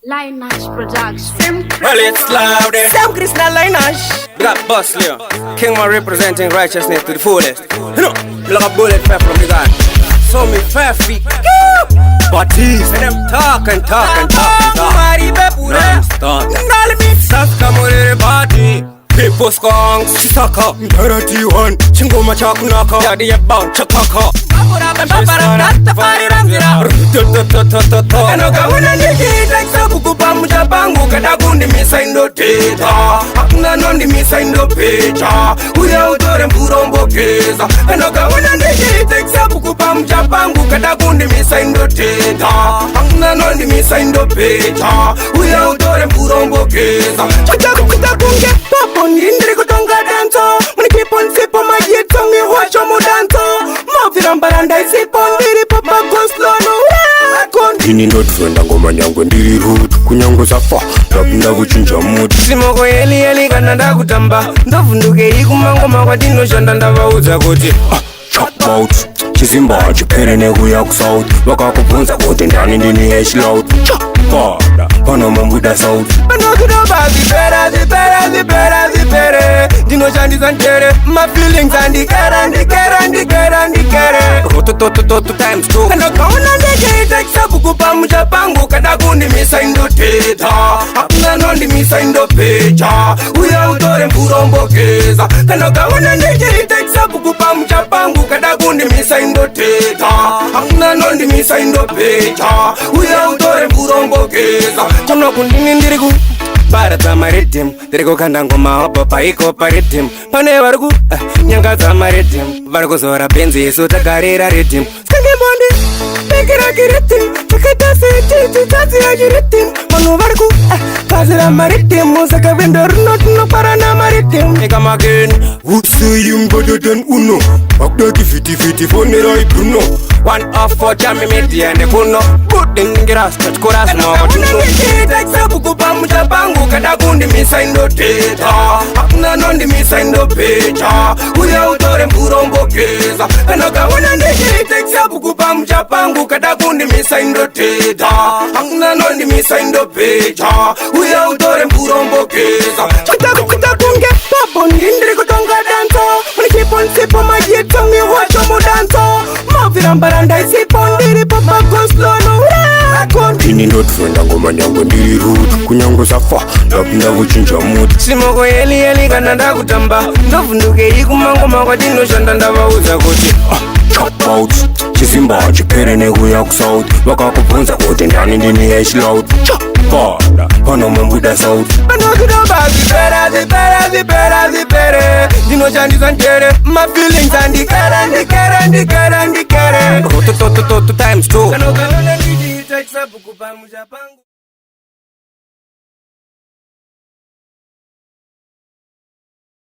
Linash Production. Well, it's loud. Sam Krishna Linash. Got Boss Leo, King Man representing righteousness to the fullest. You know, like a bullet fell from the gun. So me 5 feet. Bodies. And them talk and talk and talk and talk. Non-stop. Saka mure body. People skong, sisaka. Dirty one. Chingoma chakunaka. Daddy a bound chakaka. Kanoka wana nikita kisabuku pamucha pangu kadagundi misa indo teta. Hakuna nondi misa indo pecha. Uya utore mburombo keza. Kanoka wana nikita kisabuku pamucha pangu kadagundi misa indo teta. Hakuna nondi misa indo pecha. Uya utore mburombo keza. Chakaku kutakunge papo ndindiri kutonga danto. Muni keep on sipo majitongi wacho mudanto. Mavirambara isipo ndiri papa go slow no. Ini ndotufenda ngoma nyangwe ndiri root kunyango safa rapinda kuchinja mood simoko yeli kana ndakutamba ndovunduke ikumangoma kwatino shanda ndavauza kuti chop out chizimba chipere nekuya kusouth vakakubvunza kuti ndani ndini heshlout pada pano mambuda south panokutoba zipere ndinoshandisa njere mafeelings andikere rotototototo times 2 kanokaona ndekeita kisabuku pamucha pangu kadakundi misa indoteta hakuna nondi misa indopecha uya utore mburombokeza kanokaona ndekeita kisabuku pamucha pangu kadakundi misa indoteta hakuna nondi misa indopecha uya utore mburombokeza chono kundini ndiriku Barata maritim, diriko kanda ngoma hopo paiko paritim. Pane varku, nyanga za maritim. Varku zora benzi yesu tagarira ritim. Skange bondi, pekira kiritim. Chakata se tati ajiritim. Manu varku, kazira maritim. Musaka vendor not no parana maritim. Eka magen, would say you better than uno akdaki fiti fonera Bruno 1 off for jami media and kuno. Put in grass, touch koras no. Sabuku pamucha pangu kadagundi misa indoteta. Hakuna nondi misa indopecha. Uya utore mburombokeza. Kanoka wana ndekite sabuku pamucha pangu kadagundi misa indoteta. Hakuna nondi misa indopecha. Uya utore mburombokeza. Kutakunge papo ndindiri kutonga danto. Muni keep on sipo majitongi wacho mudanto. Mavirambara isipo ndiri papa go slow no. Ini ndotufenda ngoma nyangwe ndiri root kunyango safa rapinda kuchinja mood simoko yeli kana ndakutamba ndovunduke ikumangoma kwatino shanda ndavauza kuti chop out chizimba chipere nekuya kusouth vakakubvunza kuti ndani ndini heshlout pada pano mambuda south panokutoba zipere ndinoshandisa njere mafeelings andikere rototototo times 2 kanokaona ndichiita chisabuku pamucha pangu